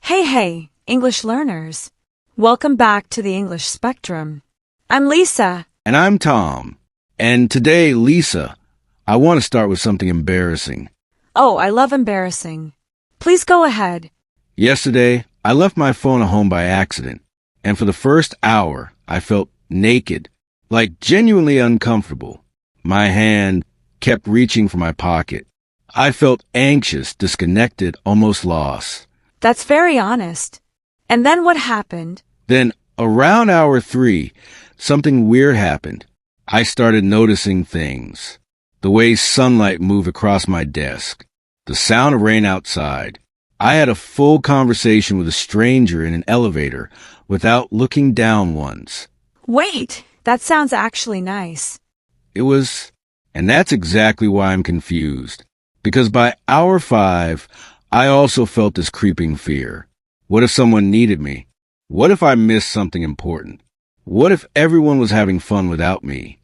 Hey, English learners. Welcome back to the English Spectrum. I'm Lisa. And I'm Tom. And today, Lisa, I want to start with something embarrassing. Oh, I love embarrassing. Please go ahead. Yesterday, I left my phone at home by accident, and for the first hour, I felt naked, like genuinely uncomfortable. My hand kept reaching for my pocket. I felt anxious, disconnected, almost lost. That's very honest. And then what happened? Then, around hour 3, something weird happened. I started noticing things. The way sunlight moved across my desk. The sound of rain outside. I had a full conversation with a stranger in an elevator without looking down once. Wait, that sounds actually nice. And that's exactly why I'm confused. Because by hour 5, I also felt this creeping fear. What if someone needed me? What if I missed something important? What if everyone was having fun without me?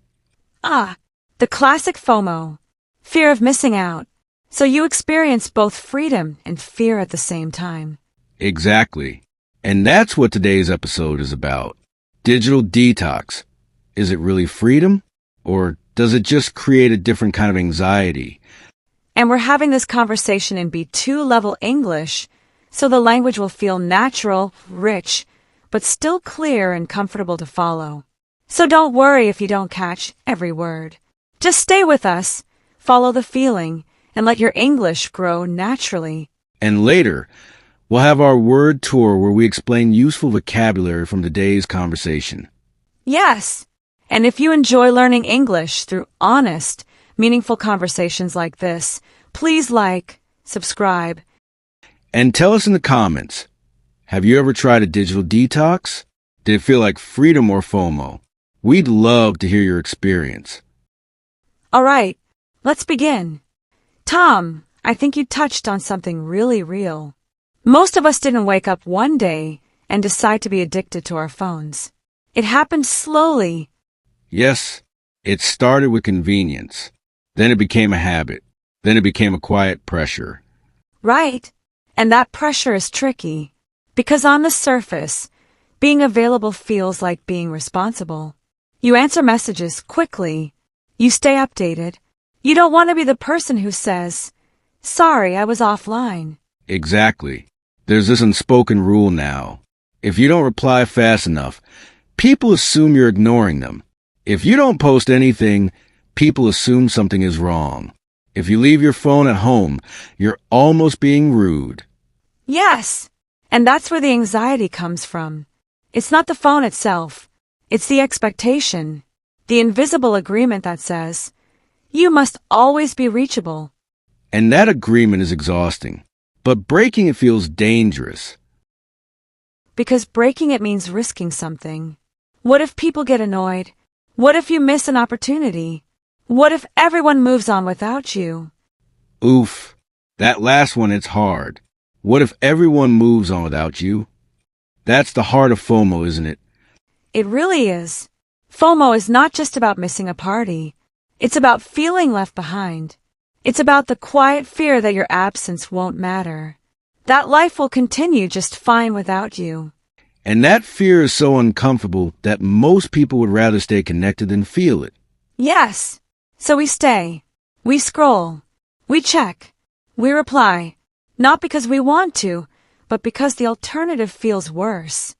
The classic FOMO. Fear of missing out. So you experience both freedom and fear at the same time. Exactly. And that's what today's episode is about. Digital detox. Is it really freedom? Or does it just create a different kind of anxiety? And we're having this conversation in B2 level English, so the language will feel natural, rich, but still clear and comfortable to follow. So don't worry if you don't catch every word. Just stay with us, follow the feeling, and let your English grow naturally. And later, we'll have our word tour where we explain useful vocabulary from today's conversation. Yes, and if you enjoy learning English through honest, meaningful conversations like this, please like, subscribe, and tell us in the comments, have you ever tried a digital detox? Did it feel like freedom or FOMO? We'd love to hear your experience. All right, let's begin. Tom, I think you touched on something really real. Most of us didn't wake up one day and decide to be addicted to our phones. It happened slowly. Yes, it started with convenience. Then it became a habit. Then it became a quiet pressure. Right. And that pressure is tricky. Because on the surface, being available feels like being responsible. You answer messages quickly. You stay updated. You don't want to be the person who says, "Sorry, I was offline." Exactly. There's this unspoken rule now. If you don't reply fast enough, people assume you're ignoring them. If you don't post anything, people assume something is wrong. If you leave your phone at home, you're almost being rude. Yes, and that's where the anxiety comes from. It's not the phone itself. It's the expectation, the invisible agreement that says, you must always be reachable. And that agreement is exhausting. But breaking it feels dangerous. Because breaking it means risking something. What if people get annoyed? What if you miss an opportunity? What if everyone moves on without you? Oof, that last one, it's hard. What if everyone moves on without you? That's the heart of FOMO, isn't it? It really is. FOMO is not just about missing a party. It's about feeling left behind. It's about the quiet fear that your absence won't matter. That life will continue just fine without you. And that fear is so uncomfortable that most people would rather stay connected than feel it. Yes. So we stay. We scroll. We check. We reply. Not because we want to, but because the alternative feels worse.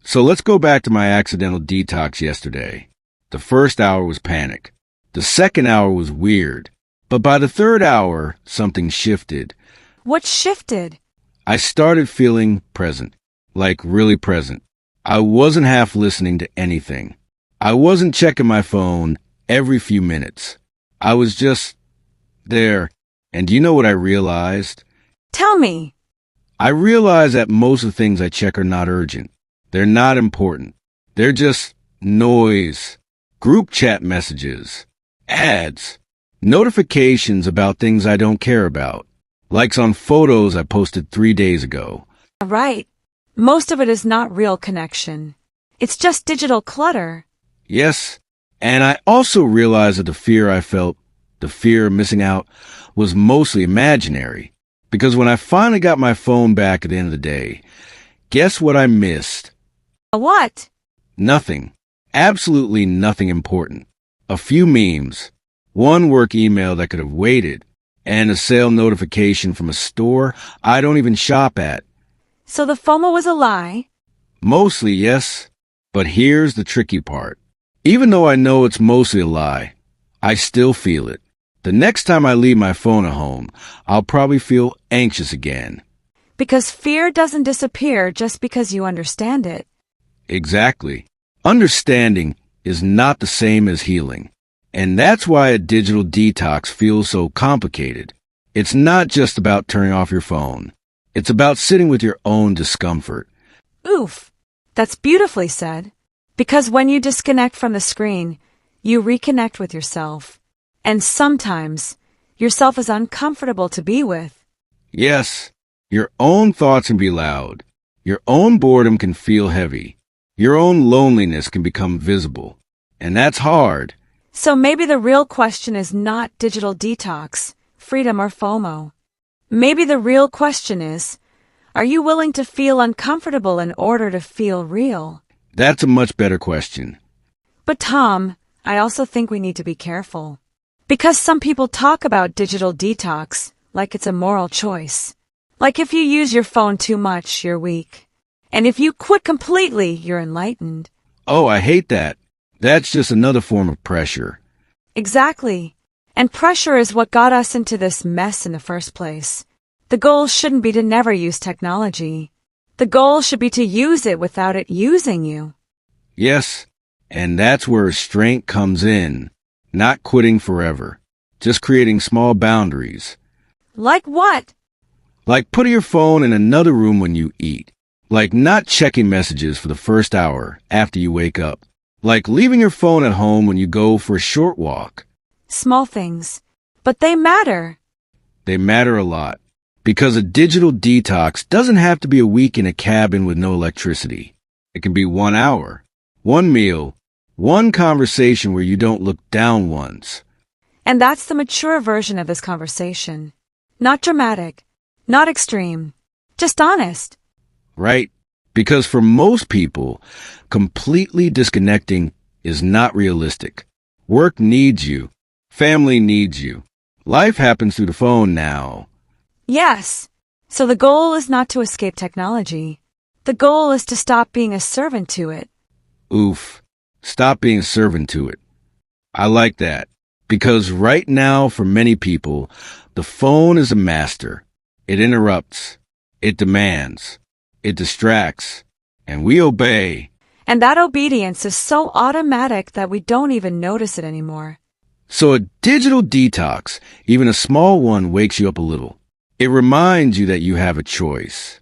So let's go back to my accidental detox yesterday. The first hour was panic. The second hour was weird. But by the third hour, something shifted. What shifted? I started feeling present. Like really present. I wasn't half listening to anything. I wasn't checking my phone every few minutes. I was just there. And do you know what I realized? Tell me. I realized that most of the things I check are not urgent. They're not important. They're just noise, group chat messages, ads, notifications about things I don't care about, likes on photos I posted 3 days ago. Right. Most of it is not real connection. It's just digital clutter. Yes, and I also realized that the fear I felt, the fear of missing out, was mostly imaginary. Because when I finally got my phone back at the end of the day, guess what I missed? What? Nothing. Absolutely nothing important. A few memes, one work email that could have waited, and a sale notification from a store I don't even shop at. So the FOMO was a lie? Mostly, yes. But here's the tricky part. Even though I know it's mostly a lie, I still feel it. The next time I leave my phone at home, I'll probably feel anxious again. Because fear doesn't disappear just because you understand it. Exactly. Understanding is not the same as healing. And that's why a digital detox feels so complicated. It's not just about turning off your phone. It's about sitting with your own discomfort. Oof. That's beautifully said. Because when you disconnect from the screen, you reconnect with yourself. And sometimes, yourself is uncomfortable to be with. Yes, your own thoughts can be loud. Your own boredom can feel heavy. Your own loneliness can become visible. And that's hard. So maybe the real question is not digital detox, freedom, or FOMO. Maybe the real question is, are you willing to feel uncomfortable in order to feel real? That's a much better question. But Tom, I also think we need to be careful. Because some people talk about digital detox like it's a moral choice. Like if you use your phone too much, you're weak. And if you quit completely, you're enlightened. Oh, I hate that. That's just another form of pressure. Exactly. And pressure is what got us into this mess in the first place. The goal shouldn't be to never use technology. The goal should be to use it without it using you. Yes, and that's where restraint comes in. Not quitting forever. Just creating small boundaries. Like what? Like putting your phone in another room when you eat. Like not checking messages for the first hour after you wake up. Like leaving your phone at home when you go for a short walk. Small things. But they matter. They matter a lot. Because a digital detox doesn't have to be a week in a cabin with no electricity. It can be 1 hour, one meal, one conversation where you don't look down once. And that's the mature version of this conversation. Not dramatic, not extreme, just honest. Right? Because for most people, completely disconnecting is not realistic. Work needs you. Family needs you. Life happens through the phone now. Yes. So the goal is not to escape technology. The goal is to stop being a servant to it. Oof. Stop being a servant to it. I like that. Because right now, for many people, the phone is a master. It interrupts. It demands. It distracts. And we obey. And that obedience is so automatic that we don't even notice it anymore. So a digital detox, even a small one, wakes you up a little. It reminds you that you have a choice.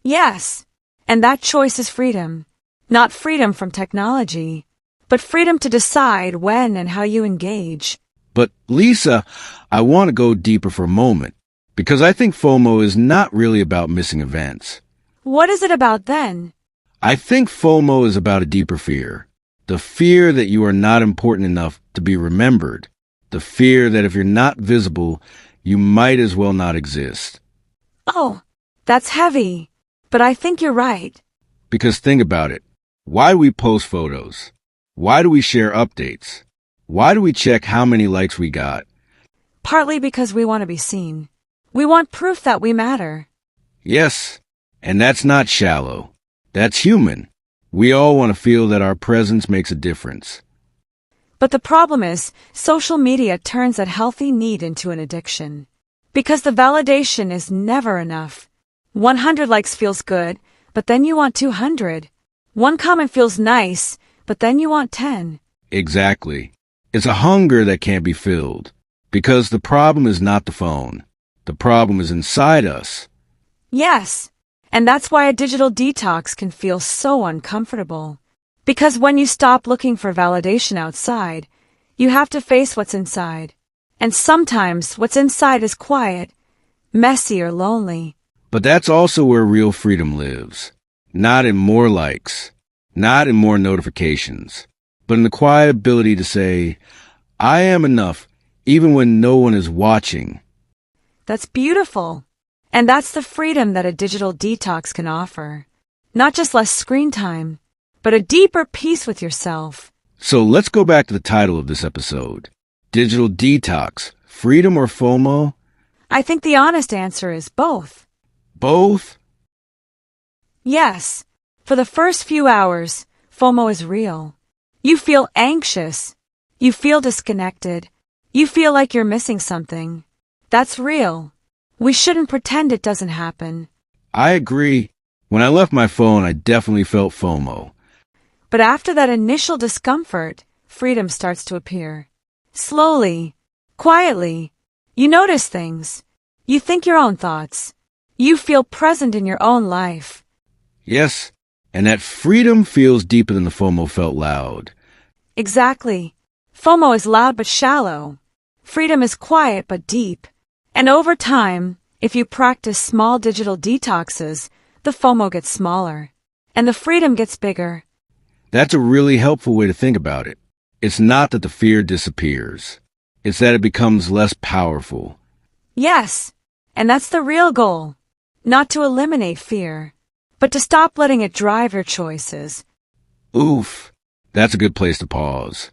Yes. And that choice is freedom. Not freedom from technology, but freedom to decide when and how you engage. But Lisa, I want to go deeper for a moment, because I think FOMO is not really about missing events. What is it about then? I think FOMO is about a deeper fear. The fear that you are not important enough to be remembered. The fear that if you're not visible, you might as well not exist. Oh, that's heavy. But I think you're right. Because think about it. Why do we post photos? Why do we share updates? Why do we check how many likes we got? Partly because we want to be seen. We want proof that we matter. Yes, and that's not shallow. That's human. We all want to feel that our presence makes a difference. But the problem is, social media turns that healthy need into an addiction. Because the validation is never enough. 100 likes feels good, but then you want 200. One comment feels nice, but then you want 10. Exactly. It's a hunger that can't be filled. Because the problem is not the phone. The problem is inside us. Yes. And that's why a digital detox can feel so uncomfortable. Because when you stop looking for validation outside, you have to face what's inside. And sometimes what's inside is quiet, messy, or lonely. But that's also where real freedom lives. Not in more likes, not in more notifications, but in the quiet ability to say, I am enough, even when no one is watching. That's beautiful. And that's the freedom that a digital detox can offer. Not just less screen time, but a deeper peace with yourself. So let's go back to the title of this episode. Digital detox, freedom or FOMO? I think the honest answer is both. Both? Yes. For the first few hours, FOMO is real. You feel anxious. You feel disconnected. You feel like you're missing something. That's real. We shouldn't pretend it doesn't happen. I agree. When I left my phone, I definitely felt FOMO. But after that initial discomfort, freedom starts to appear. Slowly, quietly, you notice things. You think your own thoughts. You feel present in your own life. Yes, and that freedom feels deeper than the FOMO felt loud. Exactly. FOMO is loud but shallow. Freedom is quiet but deep. And over time, if you practice small digital detoxes, the FOMO gets smaller. And the freedom gets bigger. That's a really helpful way to think about it. It's not that the fear disappears. It's that it becomes less powerful. Yes, and that's the real goal. Not to eliminate fear, but to stop letting it drive your choices. Oof, that's a good place to pause.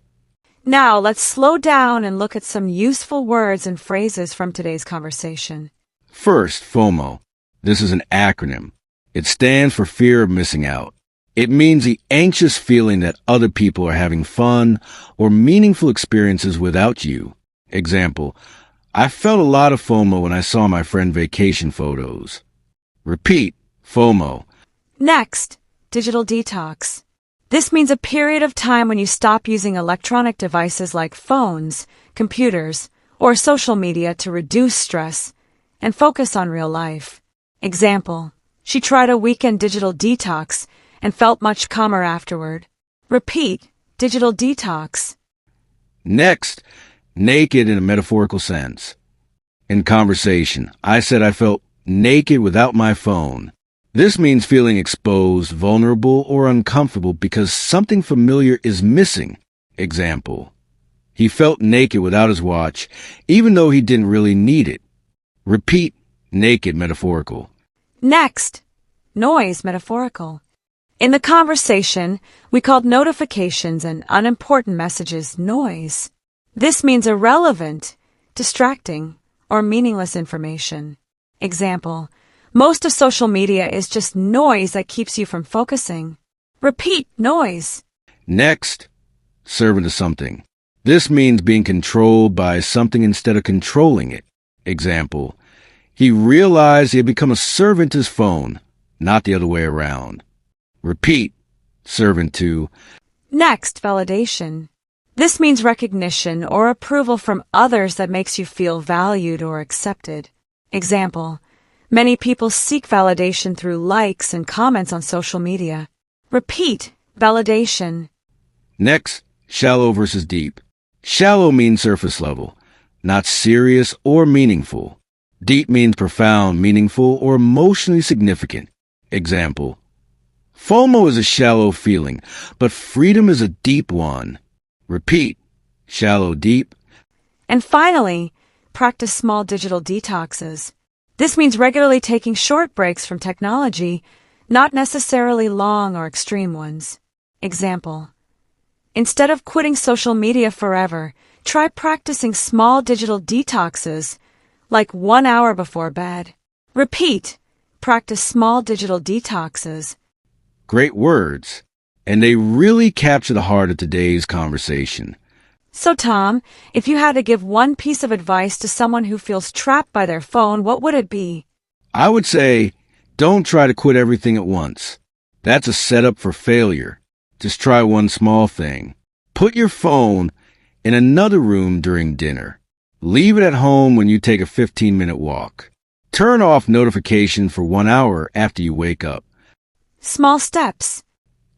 Now let's slow down and look at some useful words and phrases from today's conversation. First, FOMO. This is an acronym. It stands for fear of missing out. It means the anxious feeling that other people are having fun or meaningful experiences without you. Example, I felt a lot of FOMO when I saw my friend vacation photos. Repeat, FOMO. Next, digital detox. This means a period of time when you stop using electronic devices like phones, computers, or social media to reduce stress and focus on real life. Example, she tried a weekend digital detox and felt much calmer afterward. Repeat, digital detox. Next, naked in a metaphorical sense. In conversation, I said I felt naked without my phone. This means feeling exposed, vulnerable, or uncomfortable because something familiar is missing. Example, he felt naked without his watch, even though he didn't really need it. Repeat, naked metaphorical. Next, noise metaphorical. In the conversation, we called notifications and unimportant messages noise. This means irrelevant, distracting, or meaningless information. Example, most of social media is just noise that keeps you from focusing. Repeat, noise. Next, servant to something. This means being controlled by something instead of controlling it. Example, he realized he had become a servant to his phone, not the other way around. Repeat, servant to. Next, validation. This means recognition or approval from others that makes you feel valued or accepted. Example, many people seek validation through likes and comments on social media. Repeat, validation. Next, shallow versus deep. Shallow means surface level, not serious or meaningful. Deep means profound, meaningful, or emotionally significant. Example, FOMO is a shallow feeling, but freedom is a deep one. Repeat, shallow, deep. And finally, practice small digital detoxes. This means regularly taking short breaks from technology, not necessarily long or extreme ones. Example, instead of quitting social media forever, try practicing small digital detoxes, like 1 hour before bed. Repeat, practice small digital detoxes. Great words, and they really capture the heart of today's conversation. So, Tom, if you had to give one piece of advice to someone who feels trapped by their phone, what would it be? I would say, don't try to quit everything at once. That's a setup for failure. Just try one small thing. Put your phone in another room during dinner. Leave it at home when you take a 15-minute walk. Turn off notifications for 1 hour after you wake up. Small steps.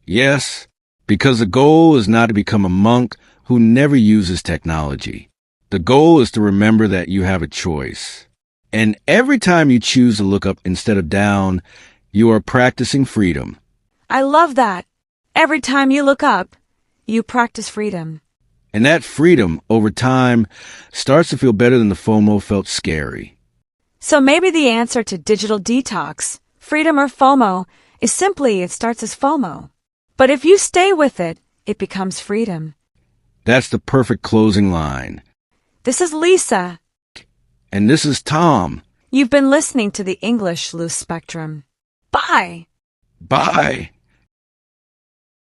Yes, because the goal is not to become a monk who never uses technology. The goal is to remember that you have a choice. And every time you choose to look up instead of down, you are practicing freedom. I love that. Every time you look up, you practice freedom. And that freedom, over time, starts to feel better than the FOMO felt scary. So maybe the answer to digital detox, freedom or FOMO, is simply it starts as FOMO. But if you stay with it, it becomes freedom. That's the perfect closing line. This is Lisa. And this is Tom. You've been listening to the English Loose Spectrum. Bye! Bye.